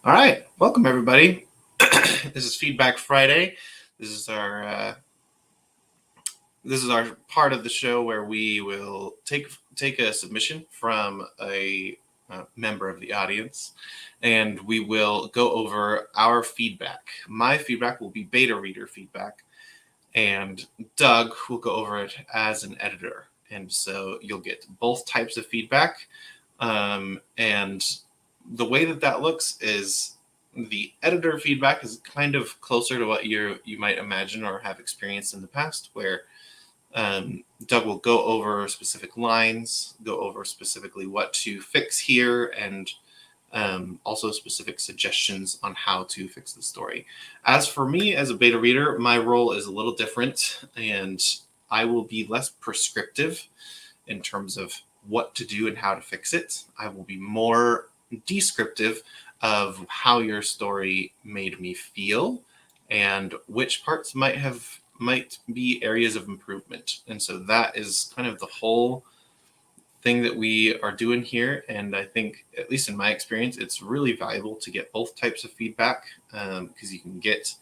All right, welcome everybody. This is Feedback Friday. This is our this is our part of the show where we will take a submission from a member of the audience, and we will go over our feedback. My feedback will be beta reader feedback, and Doug will go over it as an editor. And so you'll get both types of feedback. And the way that looks is the editor feedback is kind of closer to what you might imagine or have experienced in the past, where Doug will go over specific lines, go over specifically what to fix here, and also specific suggestions on how to fix the story. As for me as a beta reader, my role is a little different, and I will be less prescriptive in terms of what to do and how to fix it. I will be more descriptive of how your story made me feel and which parts might be areas of improvement. And so that is kind of the whole thing that we are doing here. And I think, at least in my experience, it's really valuable to get both types of feedback because you can get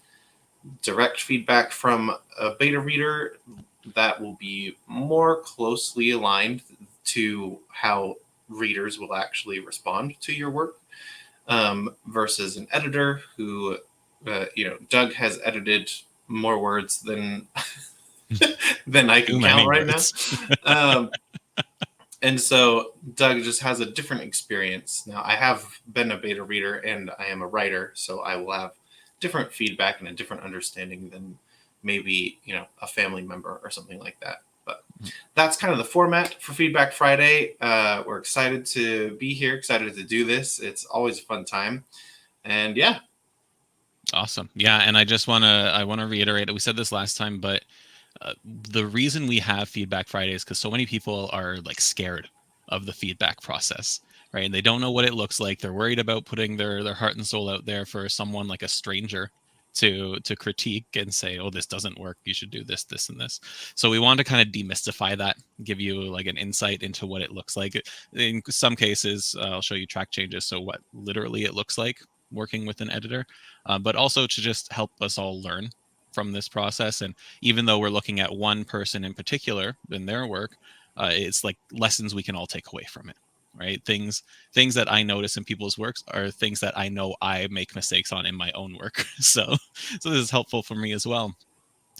direct feedback from a beta reader that will be more closely aligned to how readers will actually respond to your work versus an editor who, Doug has edited more words than than I can Too count many right now. words. Um, and so Doug just has a different experience. Now, I have been a beta reader and I am a writer, so I will have different feedback and a different understanding than maybe, a family member or something like that. But that's kind of the format for Feedback Friday. We're excited to be here, excited to do this. It's always a fun time. And yeah. Awesome. Yeah, and I want to reiterate. We said this last time, but the reason we have Feedback Friday is because so many people are like scared of the feedback process, right? And they don't know what it looks like. They're worried about putting their heart and soul out there for someone like a stranger to critique and say, oh, this doesn't work, you should do this, this, and this. So we want to kind of demystify that, give you like an insight into what it looks like. In some cases, I'll show you track changes, so what literally it looks like working with an editor, but also to just help us all learn from this process. And even though we're looking at one person in particular in their work, it's like lessons we can all take away from it, right? Things that I notice in people's works are things that I know I make mistakes on in my own work. So this is helpful for me as well.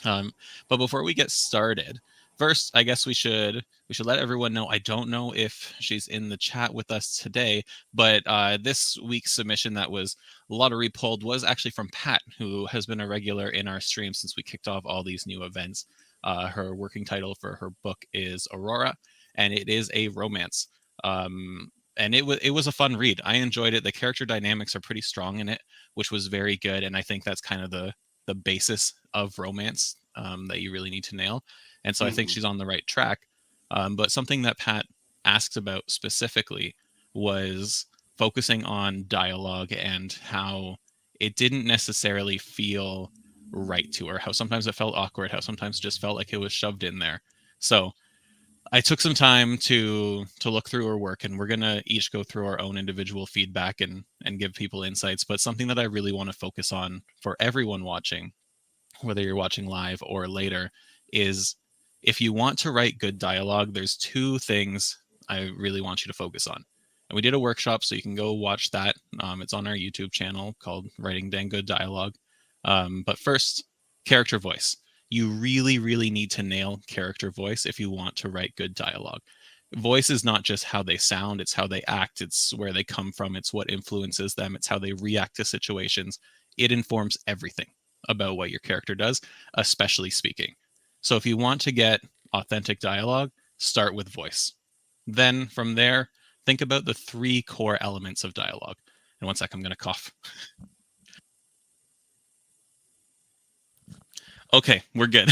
Um, but before we get started, first, I guess we should let everyone know. I don't know if she's in the chat with us today, but this week's submission that was lottery pulled was actually from Pat, who has been a regular in our stream since we kicked off all these new events. Her working title for her book is Aurora, and it is a romance. And it was a fun read. I enjoyed it. The character dynamics are pretty strong in it, which was very good. And I think that's kind of the basis of romance that you really need to nail. And so I think Mm-hmm. she's on the right track. But something that Pat asked about specifically was focusing on dialogue and how it didn't necessarily feel right to her, how sometimes it felt awkward, how sometimes it just felt like it was shoved in there. So I took some time to look through her work, and we're gonna each go through our own individual feedback and give people insights. But something that I really want to focus on for everyone watching, whether you're watching live or later, is if you want to write good dialogue, there's two things I really want you to focus on. And we did a workshop, so you can go watch that. It's on our YouTube channel called Writing Dang Good Dialogue. But first, character voice. You really, really need to nail character voice if you want to write good dialogue. Voice is not just how they sound, it's how they act, it's where they come from, it's what influences them, it's how they react to situations. It informs everything about what your character does, especially speaking. So if you want to get authentic dialogue, start with voice. Then from there, think about the three core elements of dialogue. And one sec, I'm going to cough. Okay, we're good.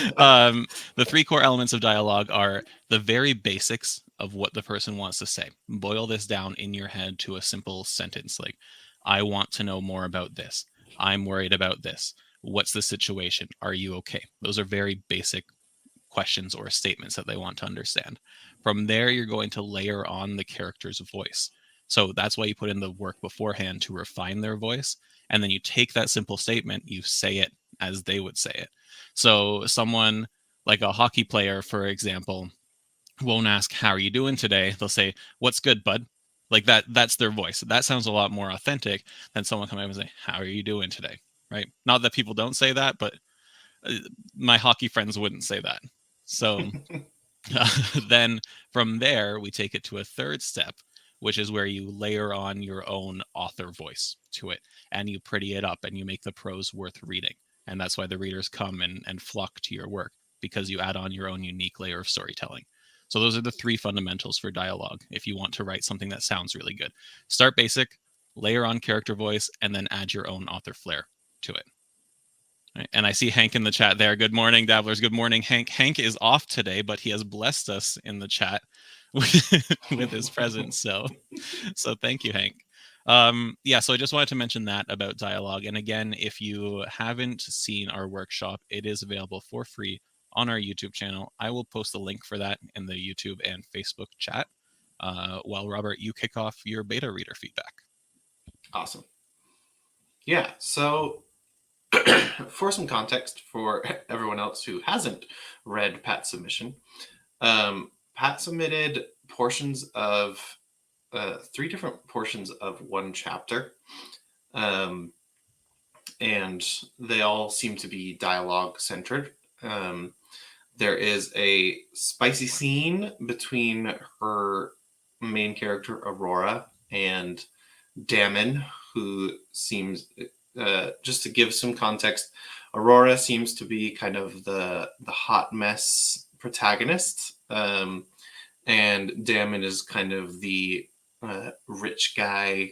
The three core elements of dialogue are the very basics of what the person wants to say. Boil this down in your head to a simple sentence like, I want to know more about this. I'm worried about this. What's the situation? Are you okay? Those are very basic questions or statements that they want to understand. From there, you're going to layer on the character's voice. So that's why you put in the work beforehand to refine their voice. And then you take that simple statement, you say it as they would say it. So someone like a hockey player, for example, won't ask, "How are you doing today?" They'll say, "What's good, bud?" Like that's their voice. That sounds a lot more authentic than someone coming up and say, "How are you doing today?" Right? Not that people don't say that, but my hockey friends wouldn't say that. So then from there, we take it to a third step, which is where you layer on your own author voice to it and you pretty it up and you make the prose worth reading. And that's why the readers come and flock to your work, because you add on your own unique layer of storytelling. So those are the three fundamentals for dialogue if you want to write something that sounds really good. Start basic, layer on character voice, and then add your own author flair to it. Right. And I see Hank in the chat there. Good morning, Dabblers. Good morning, Hank. Hank is off today, but he has blessed us in the chat with his presence. So thank you, Hank. Yeah, so I just wanted to mention that about dialogue. And again, if you haven't seen our workshop, it is available for free on our YouTube channel. I will post a link for that in the YouTube and Facebook chat. While Robert, you kick off your beta reader feedback. Awesome. Yeah, so for some context for everyone else who hasn't read Pat's submission, Pat submitted portions of 3 different portions of one chapter, and they all seem to be dialogue centered. There is a spicy scene between her main character Aurora and Damon, who seems, just to give some context, Aurora seems to be kind of the hot mess protagonist, and Damon is kind of the rich guy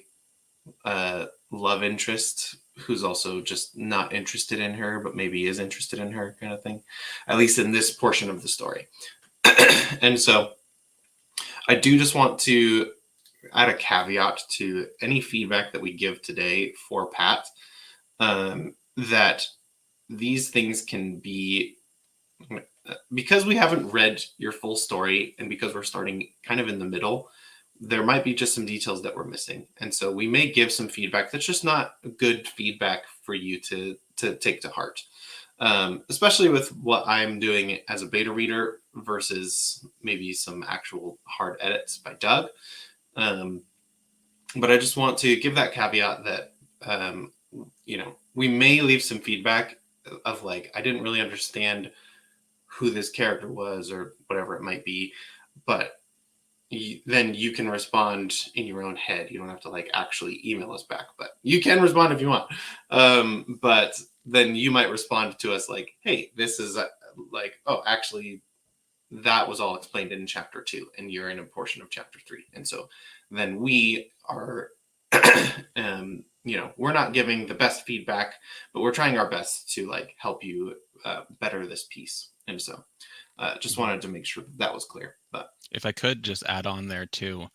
love interest who's also just not interested in her, but maybe is interested in her, kind of thing, at least in this portion of the story. And so I do just want to add a caveat to any feedback that we give today for Pat, that these things can be, because we haven't read your full story and because we're starting kind of in the middle, there might be just some details that we're missing. And so we may give some feedback that's just not good feedback for you to take to heart, especially with what I'm doing as a beta reader versus maybe some actual hard edits by Doug. But I just want to give that caveat that, we may leave some feedback of like, I didn't really understand who this character was or whatever it might be, but then you can respond in your own head. You don't have to like actually email us back, but you can respond if you want. But then you might respond to us like, hey, this is like, oh, actually that was all explained in chapter 2 and you're in a portion of chapter 3. And so then we are, we're not giving the best feedback, but we're trying our best to like help you better this piece. And so just wanted to make sure that was clear. But if I could just add on there too,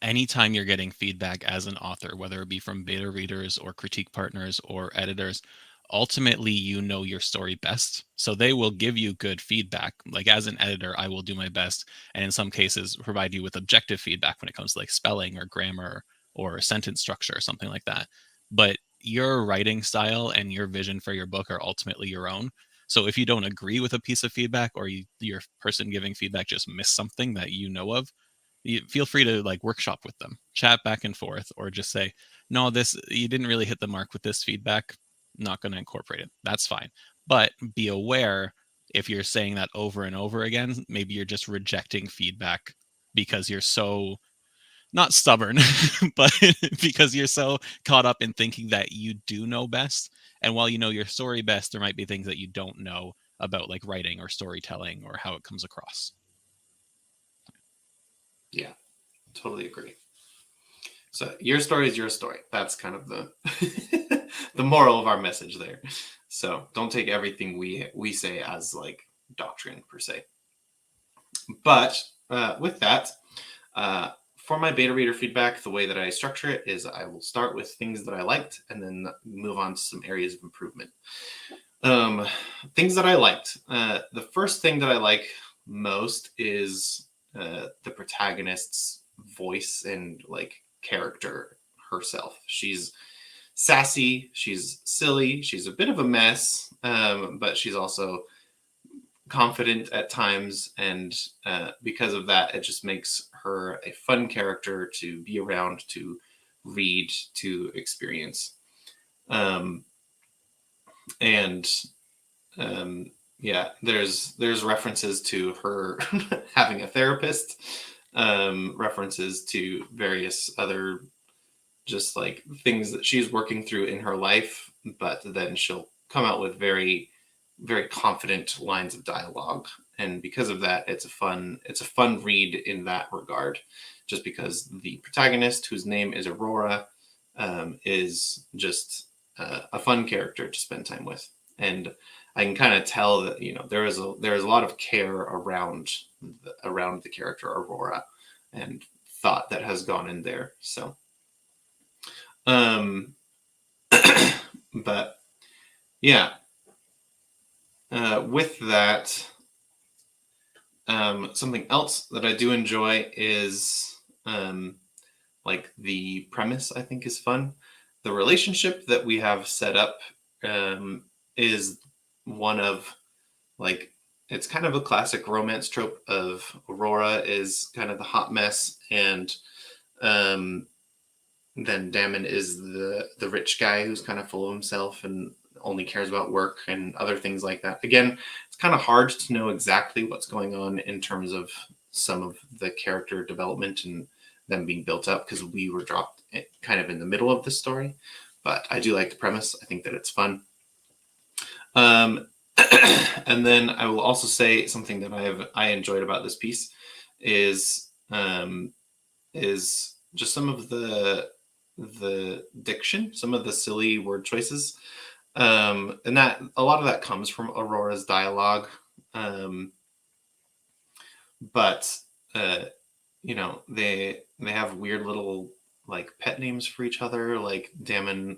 anytime you're getting feedback as an author, whether it be from beta readers or critique partners or editors, ultimately you know your story best. So they will give you good feedback. Like as an editor, I will do my best, and in some cases provide you with objective feedback when it comes to like spelling or grammar or sentence structure or something like that. But your writing style and your vision for your book are ultimately your own. So if you don't agree with a piece of feedback, or your person giving feedback just missed something that you know of, you feel free to like workshop with them, chat back and forth, or just say, no, this, you didn't really hit the mark with this feedback. Not going to incorporate it. That's fine. But be aware, if you're saying that over and over again, maybe you're just rejecting feedback because you're so, not stubborn, but because you're so caught up in thinking that you do know best. And while you know your story best, there might be things that you don't know about like writing or storytelling or how it comes across. Yeah, totally agree. So your story is your story. That's kind of the the moral of our message there. So don't take everything we say as like doctrine per se. But with that, for my beta reader feedback, the way that I structure it is I will start with things that I liked and then move on to some areas of improvement. Things that I liked. The first thing that I like most is the protagonist's voice and like character herself. She's sassy, she's silly, she's a bit of a mess, but she's also confident at times, and because of that, it just makes her a fun character to be around, to read, to experience. Um, and yeah, there's references to her having a therapist, references to various other just like things that she's working through in her life, but then she'll come out with very confident lines of dialogue, and because of that, it's a fun read in that regard, just because the protagonist, whose name is Aurora, is just a fun character to spend time with, and I can kind of tell that there is a lot of care around the character Aurora, and thought that has gone in there. So um, but yeah, with that, something else that I do enjoy is like the premise. I think is fun. The relationship that we have set up is one of like it's kind of a classic romance trope of Aurora is kind of the hot mess, and um, then Damon is the rich guy who's kind of full of himself and only cares about work and other things like that. Again, it's kind of hard to know exactly what's going on in terms of some of the character development and them being built up, because we were dropped kind of in the middle of the story. But I do like the premise. I think that it's fun. Um, and then I will also say something that I enjoyed about this piece is is just some of the diction, some of the silly word choices, and that a lot of that comes from Aurora's dialogue, um, but uh, they have weird little like pet names for each other. Like Damon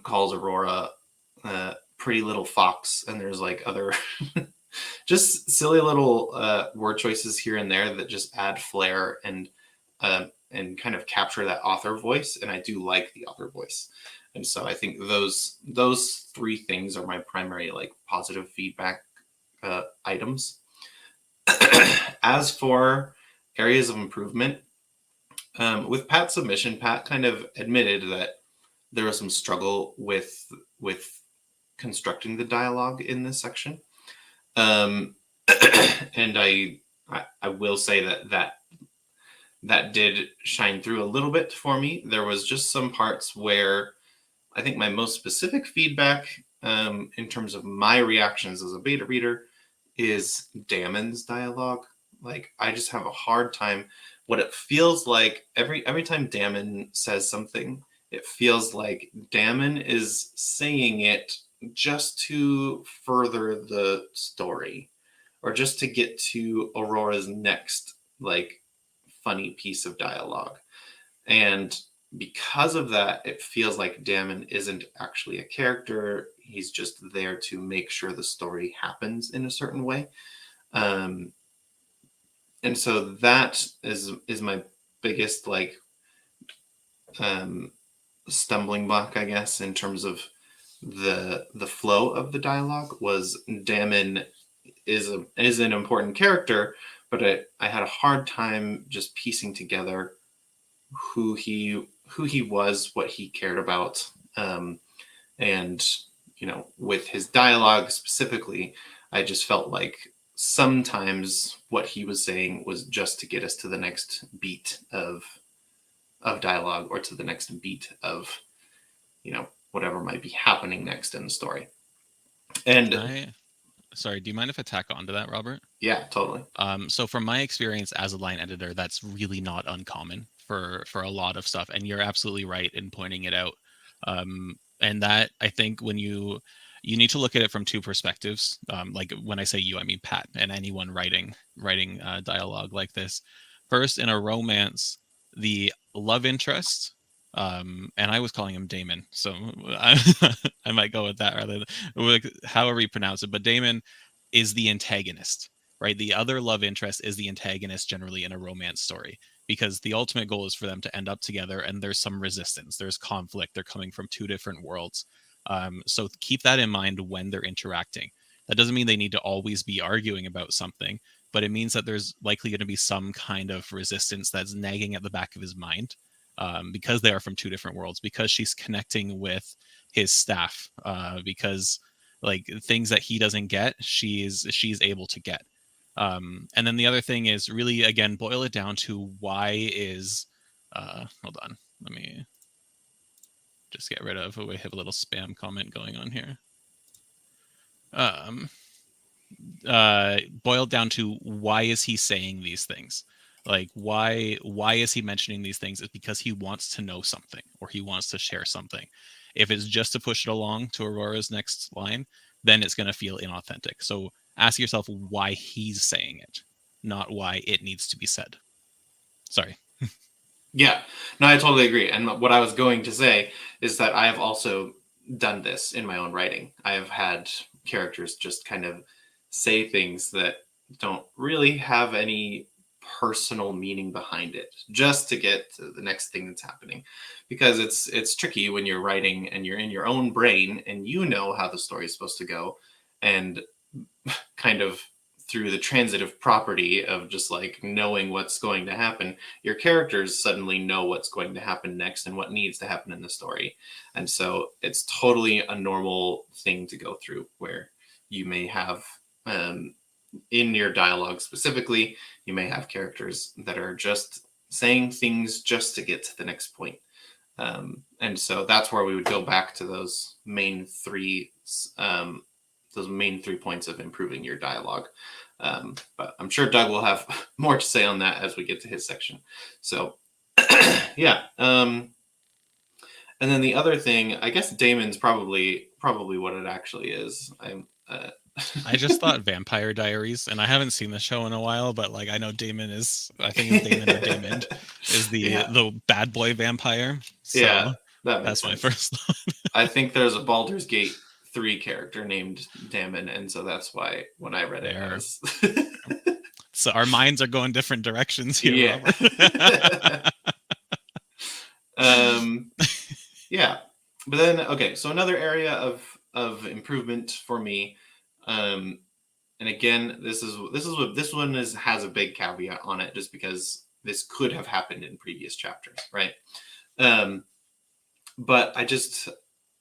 calls Aurora pretty little fox, and there's like other just silly little word choices here and there that just add flair and kind of capture that author voice. And I do like the author voice, and so I think those three things are my primary like positive feedback items. As for areas of improvement, with Pat's submission, Pat kind of admitted that there was some struggle with constructing the dialogue in this section. Um, and I will say that did shine through a little bit for me. There was just some parts where I think my most specific feedback, in terms of my reactions as a beta reader, is Damon's dialogue. Like I just have a hard time. What it feels like every time Damon says something, it feels like Damon is saying it just to further the story, or just to get to Aurora's next like funny piece of dialogue. And because of that, it feels like Damon isn't actually a character. He's just there to make sure the story happens in a certain way. Um, and so that is my biggest like um, stumbling block, I guess, in terms of the flow of the dialogue. Was Damon is an important character, but I had a hard time just piecing together who he was, what he cared about, and with his dialogue specifically, I just felt like sometimes what he was saying was just to get us to the next beat of dialogue, or to the next beat of whatever might be happening next in the story. And Sorry, do you mind if I tack on to that, Robert? yeah, totally. So from my experience as a line editor, that's really not uncommon for a lot of stuff, and you're absolutely right in pointing it out. And that, I think, when you need to look at it from two perspectives. Like when I say you, I mean Pat and anyone writing dialogue like this. First, in a romance, the love interest, and I was calling him Damon, so I might go with that rather than however you pronounce it. But Damon is the antagonist, right? The other love interest is the antagonist generally in a romance story. because the ultimate goal is for them to end up together, and there's some resistance, there's conflict, they're coming from two different worlds. So keep that in mind when they're interacting. That doesn't mean they need to always be arguing about something, but it means that there's likely going to be some kind of resistance that's nagging at the back of his mind, because they are from two different worlds, because she's connecting with his staff, because like things that he doesn't get, she's able to get. And then the other thing is really, again, boil it down to why is, hold on, let me just get rid of, we have a little spam comment going on here. Boiled down to why is he saying these things? Like why is he mentioning these things? It's because he wants to know something, or he wants to share something. If it's just to push it along to Aurora's next line, then it's going to feel inauthentic. So ask yourself why he's saying it, not why it needs to be said. Sorry. Yeah, no, I totally agree. And what I was going to say is that I have also done this in my own writing. I have had characters just kind of say things that don't really have any personal meaning behind it, just to get to the next thing that's happening. Because it's tricky when you're writing and you're in your own brain and you know how the story is supposed to go, and kind of through the transitive property of just like knowing what's going to happen, your characters suddenly know what's going to happen next and what needs to happen in the story. And so it's totally a normal thing to go through, where you may have, in your dialogue specifically, you may have characters that are just saying things just to get to the next point. And so that's where we would go back to those main three points of improving your dialogue. But I'm sure Doug will have more to say on that as we get to his section. So, yeah. And then the other thing, I guess Damon's probably what it actually is. I just thought Vampire Diaries, and I haven't seen the show in a while, but like I know Damon is, I think it's Damon or Damon is the bad boy vampire. So yeah, that makes that's sense. my first thought. I think there's a Baldur's Gate 3 character named Damon, and so that's why when I read it, I was So our minds are going different directions here, yeah. Robert. Yeah, but then okay, so another area of improvement for me, and again, this one has a big caveat on it, just because this could have happened in previous chapters, right? But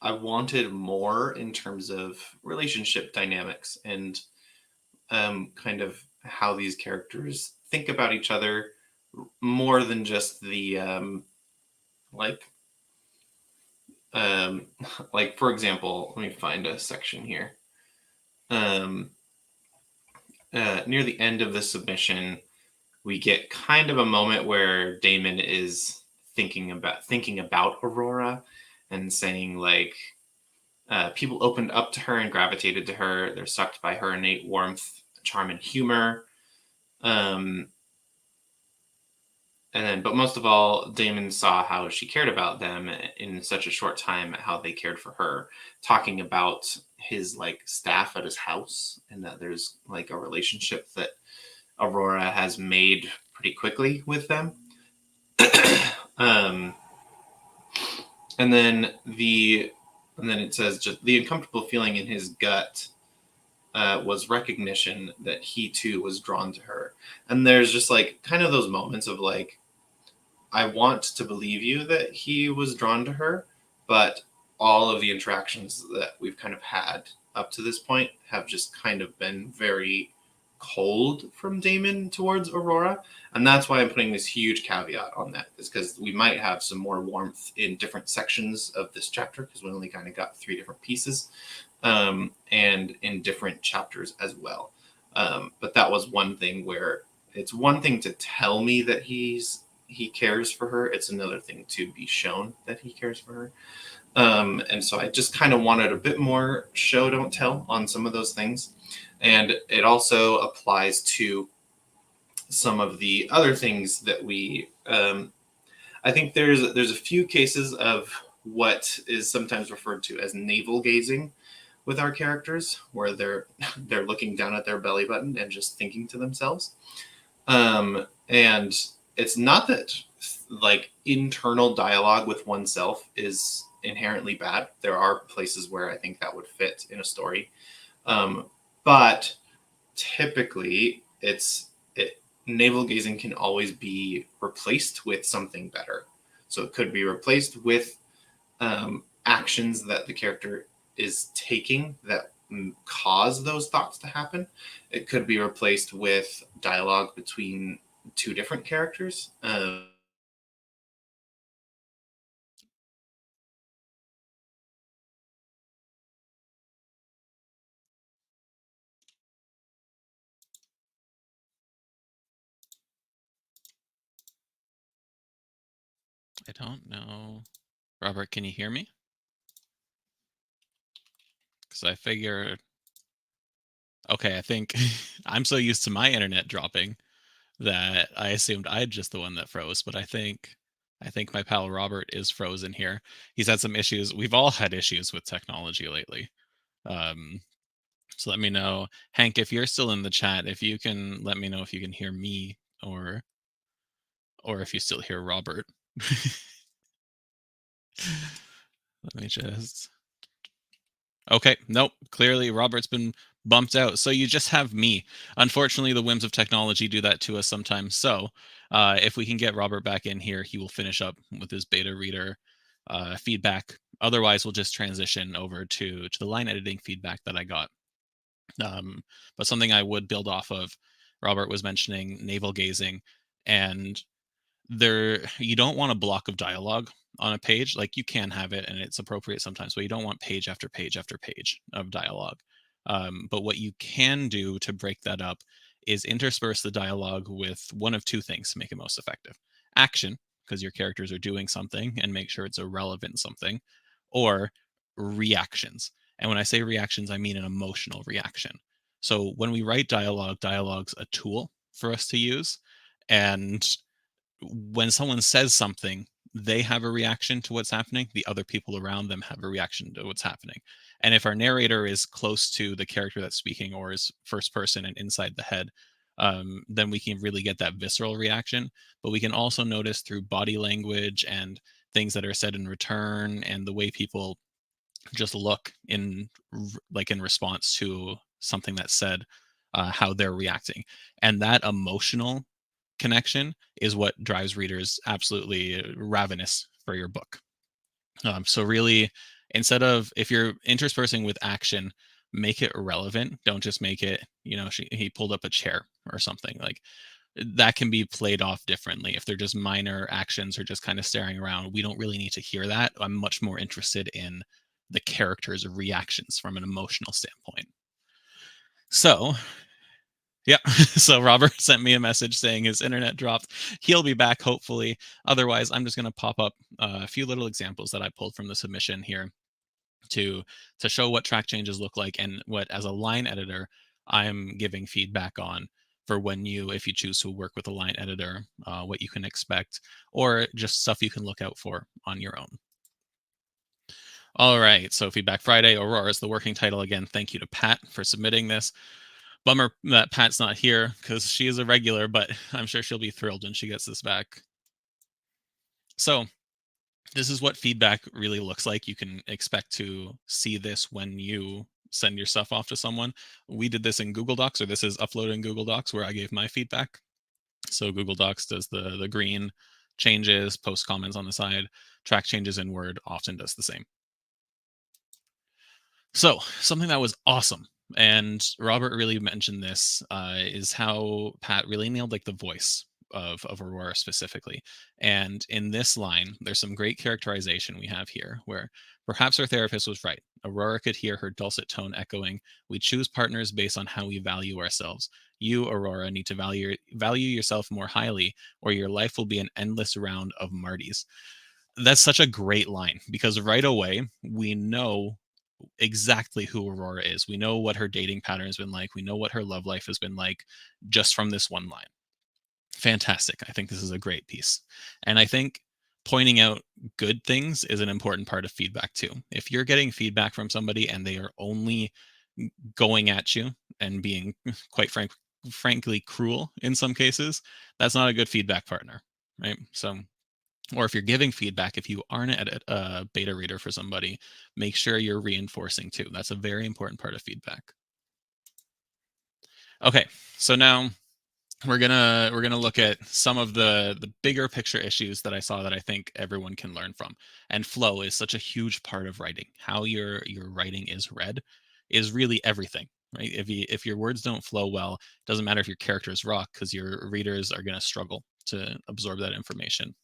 I wanted more in terms of relationship dynamics and kind of how these characters think about each other, more than just the like like for example, let me find a section here. Near the end of the submission, we get kind of a moment where Damon is thinking about Aurora and saying like, people opened up to her and gravitated to her. They're sucked by her innate warmth, charm, and humor. And then, but most of all, Damon saw how she cared about them in such a short time, how they cared for her, talking about his like staff at his house, and that there's like a relationship that Aurora has made pretty quickly with them. And then it says just the uncomfortable feeling in his gut was recognition that he too was drawn to her. And there's just like kind of those moments of like, I want to believe you that he was drawn to her, but all of the interactions that we've kind of had up to this point have just kind of been very cold from Damon towards Aurora. And that's why I'm putting this huge caveat on that, is because we might have some more warmth in different sections of this chapter, because we only kind of got 3 different pieces, and in different chapters as well. But that was one thing where it's one thing to tell me that he cares for her. It's another thing to be shown that he cares for her. And so I just kind of wanted a bit more show, don't tell on some of those things. And it also applies to some of the other things that we, I think there's a few cases of what is sometimes referred to as navel gazing with our characters, where they're looking down at their belly button and just thinking to themselves. And it's not that like internal dialogue with oneself is inherently bad. There are places where I think that would fit in a story, but typically navel gazing can always be replaced with something better. So it could be replaced with actions that the character is taking that cause those thoughts to happen. It could be replaced with dialogue between two different characters. I don't know. Robert, can you hear me? Because I figured. Okay, I think I'm so used to my internet dropping that I assumed I'd just the one that froze, but I think my pal Robert is frozen here. He's had some issues. We've all had issues with technology lately. Um, so let me know, Hank, if you're still in the chat, if you can let me know if you can hear me or if you still hear Robert. Let me just. Okay, nope. Clearly, Robert's been bumped out. So you just have me. Unfortunately, the whims of technology do that to us sometimes. So if we can get Robert back in here, he will finish up with his beta reader feedback. Otherwise, we'll just transition over to the line editing feedback that I got. But something I would build off of, Robert was mentioning navel gazing, and there you don't want a block of dialogue on a page. Like, you can have it and it's appropriate sometimes, but you don't want page after page after page of dialogue. But what you can do to break that up is intersperse the dialogue with one of two things to make it most effective: action, because your characters are doing something, and make sure it's a relevant something, or reactions. And when I say reactions, I mean an emotional reaction. So when we write dialogue, dialogue's a tool for us to use. And when someone says something, they have a reaction to what's happening. The other people around them have a reaction to what's happening. And if our narrator is close to the character that's speaking, or is first person and inside the head, then we can really get that visceral reaction. But we can also notice through body language and things that are said in return, and the way people just look in response to something that's said, how they're reacting. And that emotional connection is what drives readers absolutely ravenous for your book. So really, instead of, if you're interspersing with action, make it relevant. Don't just make it, he pulled up a chair or something. Like, that can be played off differently. If they're just minor actions or just kind of staring around, we don't really need to hear that. I'm much more interested in the characters' reactions from an emotional standpoint. So yeah. So Robert sent me a message saying his internet dropped. He'll be back, hopefully. Otherwise, I'm just going to pop up a few little examples that I pulled from the submission here to show what track changes look like, and what, as a line editor, I'm giving feedback on, for when if you choose to work with a line editor, what you can expect, or just stuff you can look out for on your own. All right. So Feedback Friday, Aurora is the working title. Again, thank you to Pat for submitting this. Bummer that Pat's not here, because she is a regular, but I'm sure she'll be thrilled when she gets this back. So this is what feedback really looks like. You can expect to see this when you send your stuff off to someone. We did this in Google Docs, or this is uploaded in Google Docs, where I gave my feedback. So Google Docs does the green changes, post comments on the side. Track changes in Word often does the same. So something that was awesome, and Robert really mentioned this, is how Pat really nailed the voice of Aurora specifically. And in this line, there's some great characterization we have here, where perhaps our therapist was right. Aurora could hear her dulcet tone echoing, "We choose partners based on how we value ourselves. You, Aurora, need to value yourself more highly, or your life will be an endless round of Martys." That's such a great line, because right away we know exactly who Aurora is. We know what her dating pattern has been like. We know what her love life has been like, just from this one line. Fantastic. I think this is a great piece. And I think pointing out good things is an important part of feedback too. If you're getting feedback from somebody and they are only going at you and being, quite frankly cruel in some cases, that's not a good feedback partner. right? So, or if you're giving feedback, if you aren't a beta reader for somebody, make sure you're reinforcing too. That's a very important part of feedback. Okay, so now we're gonna look at some of the bigger picture issues that I saw that I think everyone can learn from. And flow is such a huge part of writing. How your writing is read is really everything, right? If your words don't flow well, it doesn't matter if your characters rock, because your readers are gonna struggle to absorb that information.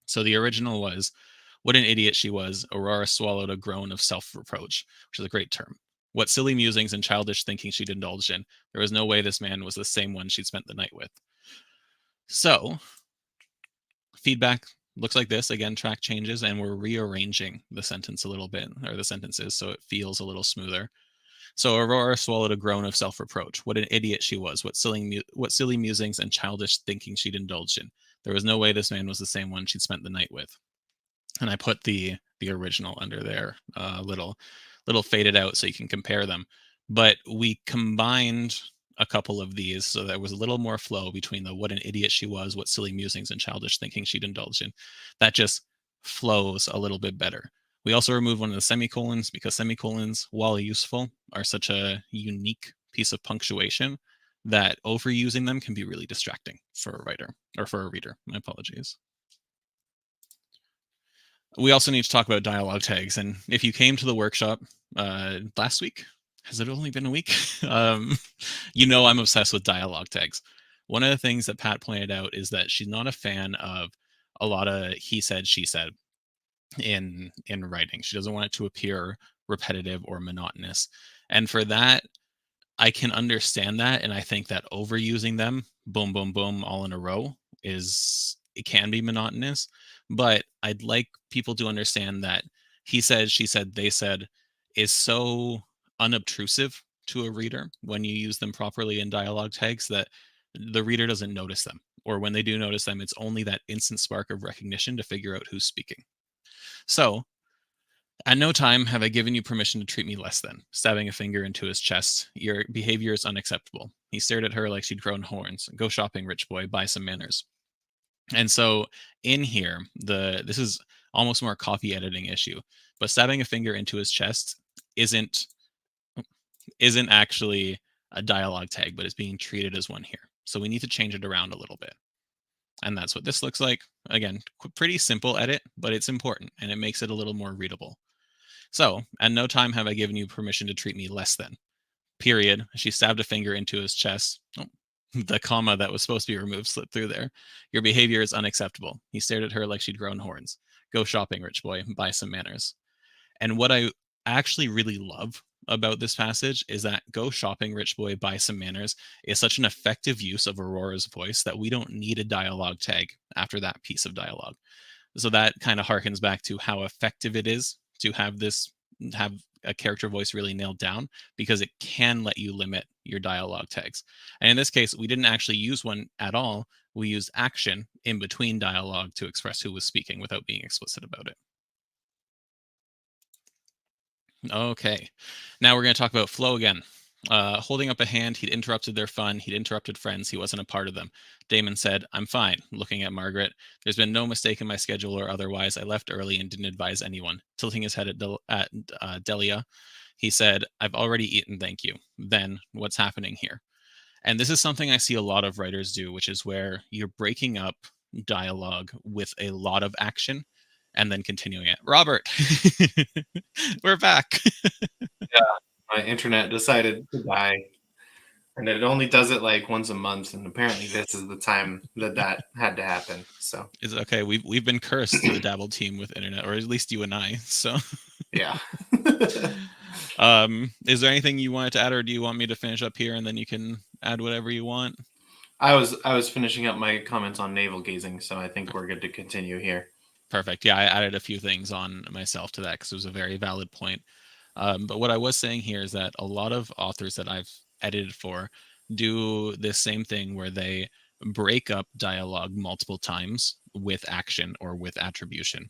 So the original was, "What an idiot she was. Aurora swallowed a groan of self reproach," which is a great term. "What silly musings and childish thinking she'd indulged in. There was no way this man was the same one she'd spent the night with." So feedback looks like this. Again, track changes, and we're rearranging the sentence a little bit, or the sentences, so it feels a little smoother. So Aurora swallowed a groan of self-reproach. What an idiot she was. What silly musings and childish thinking she'd indulged in. There was no way this man was the same one she'd spent the night with. And I put the original under there, little faded out so you can compare them. But we combined a couple of these so there was a little more flow between the "what an idiot she was, what silly musings and childish thinking she'd indulged in." That just flows a little bit better. We also removed one of the semicolons, because semicolons, while useful, are such a unique piece of punctuation that overusing them can be really distracting for a writer, or for a reader. My apologies. We also need to talk about dialogue tags. And if you came to the workshop last week, has it only been a week? You know I'm obsessed with dialogue tags. One of the things that Pat pointed out is that she's not a fan of a lot of he said, she said in writing. She doesn't want it to appear repetitive or monotonous. And for that, I can understand that, and I think that overusing them, boom, boom, boom, all in a row, it can be monotonous. But I'd like people to understand that he said, she said, they said is so unobtrusive to a reader when you use them properly in dialogue tags that the reader doesn't notice them. Or when they do notice them, it's only that instant spark of recognition to figure out who's speaking. So at no time have I given you permission to treat me less than. Stabbing a finger into his chest. Your behavior is unacceptable. He stared at her like she'd grown horns. Go shopping, rich boy. Buy some manners. And so in here, this is almost more a copy editing issue, but stabbing a finger into his chest isn't actually a dialogue tag, but it's being treated as one here. So we need to change it around a little bit. And that's what this looks like. Again, pretty simple edit, but it's important, and it makes it a little more readable. So, at no time have I given you permission to treat me less than. Period. She stabbed a finger into his chest. Oh, the comma that was supposed to be removed slipped through there. Your behavior is unacceptable. He stared at her like she'd grown horns. Go shopping, rich boy. Buy some manners. And what I actually really love about this passage is that "go shopping, rich boy, buy some manners" is such an effective use of Aurora's voice that we don't need a dialogue tag after that piece of dialogue. So that kind of harkens back to how effective it is to have a character voice really nailed down, because it can let you limit your dialogue tags. And in this case, we didn't actually use one at all. We used action in between dialogue to express who was speaking without being explicit about it. Okay, now we're going to talk about flow again. Holding up a hand, he'd interrupted their fun. He'd interrupted friends. He wasn't a part of them. Damon said, "I'm fine," looking at Margaret. "There's been no mistake in my schedule or otherwise. I left early and didn't advise anyone." Tilting his head at Delia, he said, "I've already eaten, thank you." Then, what's happening here? And this is something I see a lot of writers do, which is where you're breaking up dialogue with a lot of action and then continuing it. Robert, we're back. Yeah, my internet decided to die, and it only does it like once a month. And apparently, this is the time that had to happen. So It's okay. We've been cursed, the Dabble team, with internet, or at least you and I. So, yeah. is there anything you wanted to add, or do you want me to finish up here and then you can add whatever you want? I was finishing up my comments on navel gazing, so I think we're good to continue here. Perfect. Yeah, I added a few things on myself to that because it was a very valid point. But what I was saying here is that a lot of authors that I've edited for do this same thing where they break up dialogue multiple times with action or with attribution.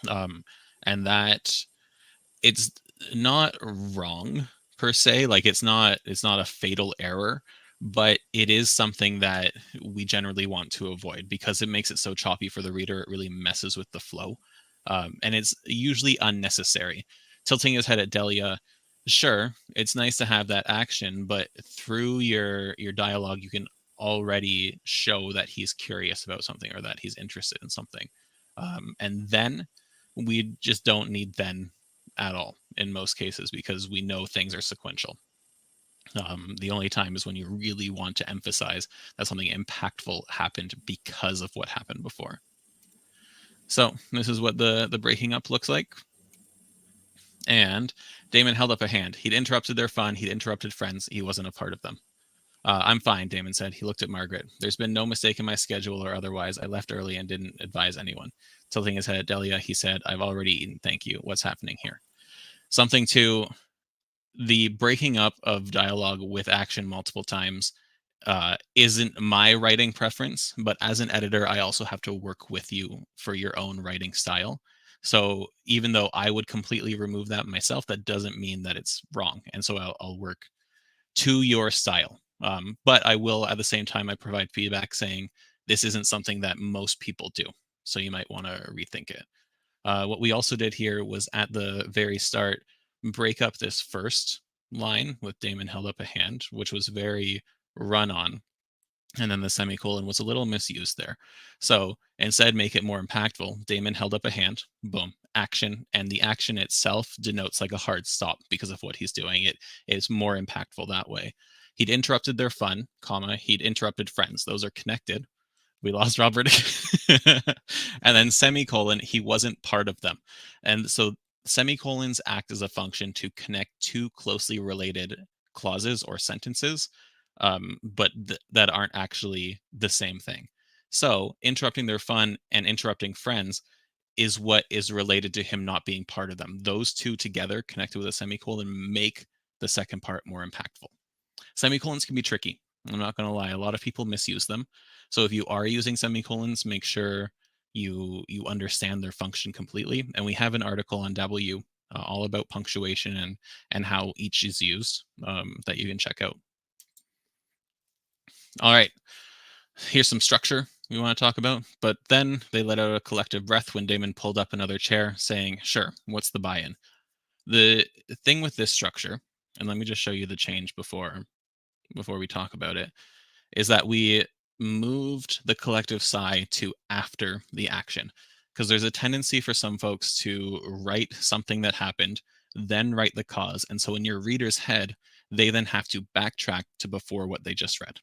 And that it's not wrong per se, like it's not a fatal error, but it is something that we generally want to avoid because it makes it so choppy for the reader. It really messes with the flow, and it's usually unnecessary. Tilting his head at Delia, sure, it's nice to have that action, but through your dialogue, you can already show that he's curious about something or that he's interested in something, and then we just don't need then at all in most cases because we know things are sequential. The only time is when you really want to emphasize that something impactful happened because of what happened before. So this is what the breaking up looks like. And Damon held up a hand. He'd interrupted their fun. He'd interrupted friends. He wasn't a part of them. I'm fine, Damon said. He looked at Margaret. There's been no mistake in my schedule or otherwise. I left early and didn't advise anyone. Tilting his head at Delia, he said, I've already eaten, thank you. What's happening here? Something to the breaking up of dialogue with action multiple times isn't my writing preference, but as an editor, I also have to work with you for your own writing style. So even though I would completely remove that myself, that doesn't mean that it's wrong. And so I'll work to your style. But I will, at the same time, I provide feedback saying this isn't something that most people do. So you might want to rethink it. What we also did here was at the very start, break up this first line with Damon held up a hand, which was very run on. And then the semicolon was a little misused there. So instead, make it more impactful. Damon held up a hand, boom, action. And the action itself denotes like a hard stop because of what he's doing. It is more impactful that way. He'd interrupted their fun, comma, he'd interrupted friends. Those are connected. We lost Robert. And then semicolon, he wasn't part of them. And so semicolons act as a function to connect two closely related clauses or sentences, but that aren't actually the same thing. So interrupting their fun and interrupting friends is what is related to him not being part of them. Those two together, connected with a semicolon, make the second part more impactful. Semicolons can be tricky. I'm not going to lie. A lot of people misuse them. So if you are using semicolons, make sure you understand their function completely. And we have an article on Dabble all about punctuation and how each is used that you can check out. All right, here's some structure we want to talk about. But then they let out a collective breath when Damon pulled up another chair, saying, "Sure, what's the buy-in?" The thing with this structure, and let me just show you the change before we talk about it, is that we moved the collective sigh to after the action because there's a tendency for some folks to write something that happened, then write the cause. And so in your reader's head, they then have to backtrack to before what they just read.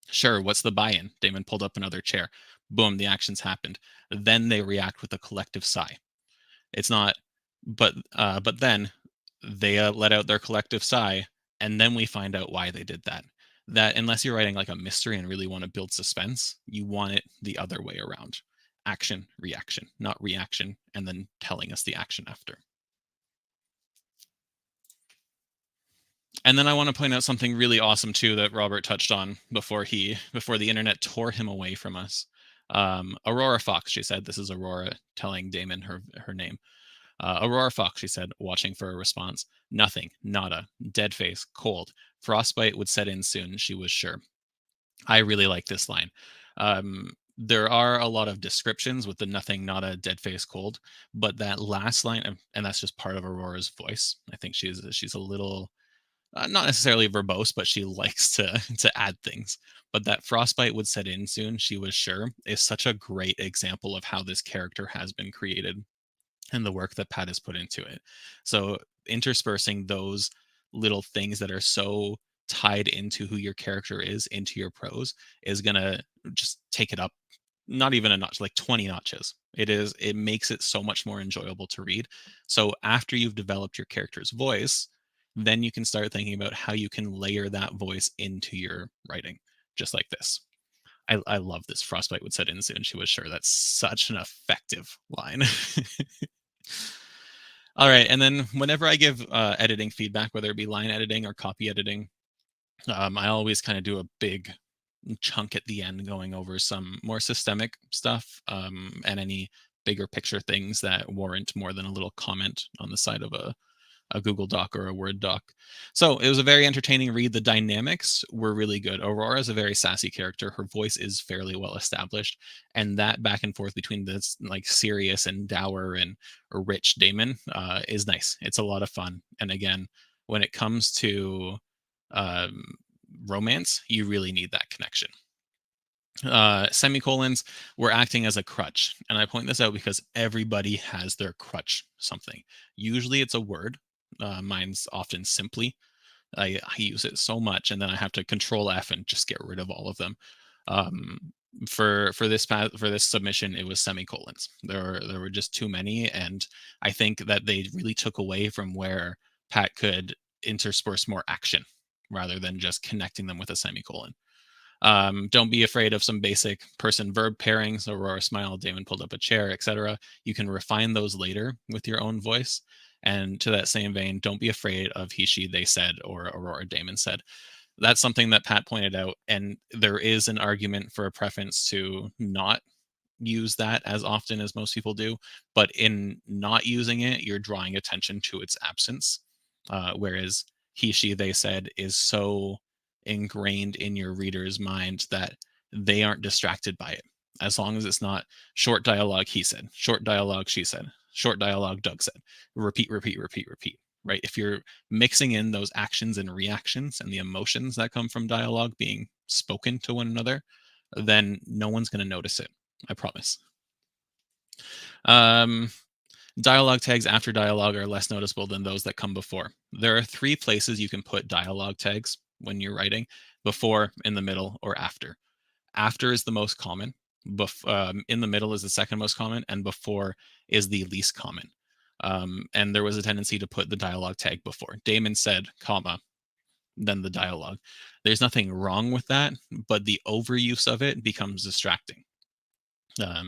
Sure, what's the buy-in? Damon pulled up another chair. Boom, the actions happened. Then they react with a collective sigh. It's not, but then they let out their collective sigh, and then we find out why they did that. That unless you're writing like a mystery and really want to build suspense, you want it the other way around. Action, reaction, not reaction, and then telling us the action after. And then I want to point out something really awesome too that Robert touched on before the internet tore him away from us. Aurora Fox, she said. This is Aurora telling Damon her name. Aurora Fox, she said, watching for a response. Nothing, nada, dead face, cold. Frostbite would set in soon, she was sure. I really like this line. There are a lot of descriptions with the nothing, nada, dead face, cold, but that last line, and that's just part of Aurora's voice. I think she's a little, not necessarily verbose, but she likes to add things. But that frostbite would set in soon, she was sure, is such a great example of how this character has been created and the work that Pat has put into it. So interspersing those little things that are so tied into who your character is into your prose is gonna just take it up, not even a notch, like 20 notches. It makes it so much more enjoyable to read. So after you've developed your character's voice, then you can start thinking about how you can layer that voice into your writing, just like this. I love this. Frostbite would set in soon, she was sure. That's such an effective line. All right, and then whenever I give editing feedback, whether it be line editing or copy editing, I always kind of do a big chunk at the end going over some more systemic stuff and any bigger picture things that warrant more than a little comment on the side of a Google Doc or a Word doc. So it was a very entertaining read. The dynamics were really good. Aurora is a very sassy character. Her voice is fairly well established, and that back and forth between this like serious and dour and rich Damon is nice. It's a lot of fun. And again, when it comes to um, romance, you really need that connection. Semicolons were acting as a crutch, and I point this out because everybody has their crutch something. Usually it's a word. Mine's often simply. I use it so much, and then I have to Control F and just get rid of all of them. Um, for this submission, it was semicolons. There were just too many, and I think that they really took away from where Pat could intersperse more action rather than just connecting them with a semicolon. Don't be afraid of some basic person verb pairings. Aurora smiled, Damon pulled up a chair, etc. You can refine those later with your own voice. And to that same vein, don't be afraid of he, she, they said, or Aurora, Damon said. That's something that Pat pointed out. And there is an argument for a preference to not use that as often as most people do. But in not using it, you're drawing attention to its absence. Whereas he, she, they said is so ingrained in your reader's mind that they aren't distracted by it. As long as it's not short dialogue, he said, short dialogue, she said, short dialogue, Doug said, repeat, repeat, repeat, repeat, right? If you're mixing in those actions and reactions and the emotions that come from dialogue being spoken to one another, then no one's going to notice it. I promise. Dialogue tags after dialogue are less noticeable than those that come before. There are 3 places you can put dialogue tags when you're writing: before, in the middle, or after. After is the most common. In the middle is the second most common, and before is the least common. And there was a tendency to put the dialogue tag before. Damon said, comma, then the dialogue. There's nothing wrong with that, but the overuse of it becomes distracting.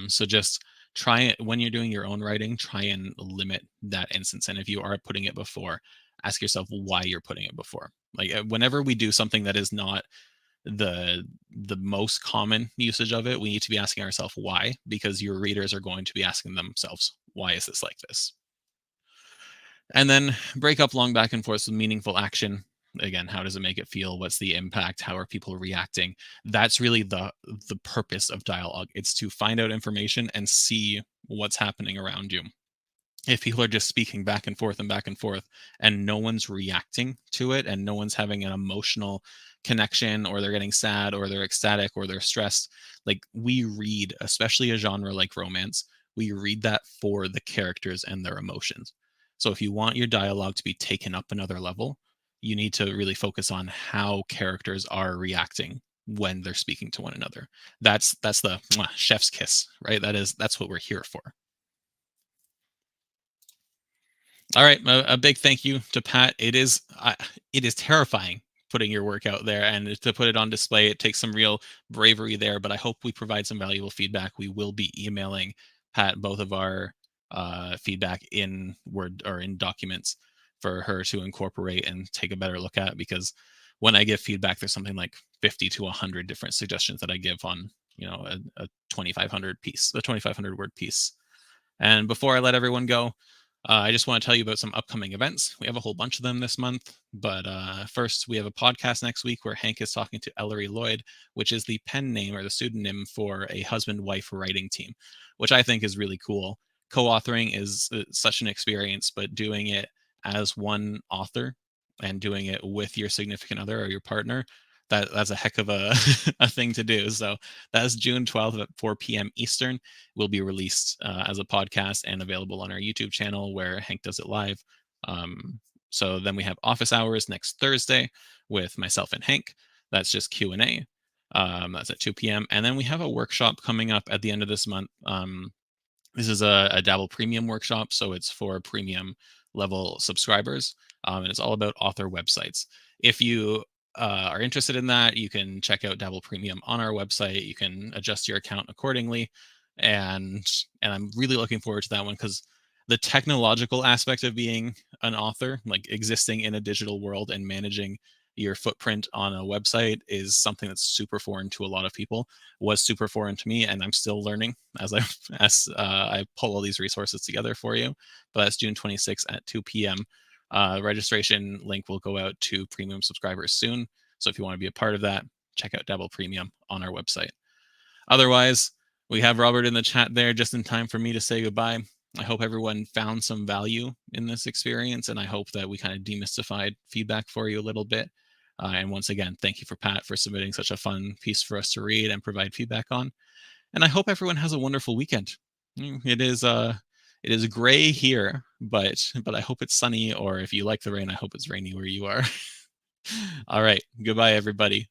So just try it when you're doing your own writing, try and limit that instance. And if you are putting it before, ask yourself why you're putting it before. Like whenever we do something that is not the most common usage of it, we need to be asking ourselves why, because your readers are going to be asking themselves, why is this like this? And then break up long back and forth with meaningful action. Again, how does it make it feel? What's the impact? How are people reacting? That's really the purpose of dialogue. It's to find out information and see what's happening around you. If people are just speaking back and forth and no one's reacting to it and no one's having an emotional connection, or they're getting sad or they're ecstatic or they're stressed, like we read, especially a genre like romance, we read that for the characters and their emotions. So if you want your dialogue to be taken up another level, you need to really focus on how characters are reacting when they're speaking to one another. That's the chef's kiss, right? That's what we're here for. All right, a big thank you to Pat. It is terrifying putting your work out there, and to put it on display, it takes some real bravery there. But I hope we provide some valuable feedback. We will be emailing Pat both of our feedback in Word or in documents for her to incorporate and take a better look at. Because when I give feedback, there's something like 50 to 100 different suggestions that I give on a 2,500 word piece. And before I let everyone go, I just want to tell you about some upcoming events. We have a whole bunch of them this month, but first we have a podcast next week where Hank is talking to Ellery Lloyd, which is the pen name or the pseudonym for a husband-wife writing team, which I think is really cool. Co-authoring is such an experience, but doing it as one author and doing it with your significant other or your partner, that's a heck of a, a thing to do. So that's June 12th at 4 p.m. Eastern. Will be released as a podcast and available on our YouTube channel where Hank does it live. So then we have office hours next Thursday with myself and Hank. That's just Q&A. That's at 2 p.m. And then we have a workshop coming up at the end of this month. This is a Dabble Premium workshop, so it's for premium level subscribers, and it's all about author websites. If you are interested in that, you can check out Dabble Premium on our website. You can adjust your account accordingly, and I'm really looking forward to that one because the technological aspect of being an author, like existing in a digital world and managing your footprint on a website, is something that's super foreign to a lot of people. Was super foreign to me, and I'm still learning as I pull all these resources together for you. But that's June 26th at 2 p.m. Registration link will go out to premium subscribers soon. So if you want to be a part of that, check out Dabble Premium on our website. Otherwise, we have Robert in the chat there just in time for me to say goodbye. I hope everyone found some value in this experience, and I hope that we kind of demystified feedback for you a little bit. And once again, thank you for Pat for submitting such a fun piece for us to read and provide feedback on. And I hope everyone has a wonderful weekend. It is gray here, but I hope it's sunny, or if you like the rain, I hope it's rainy where you are. All right. Goodbye, everybody.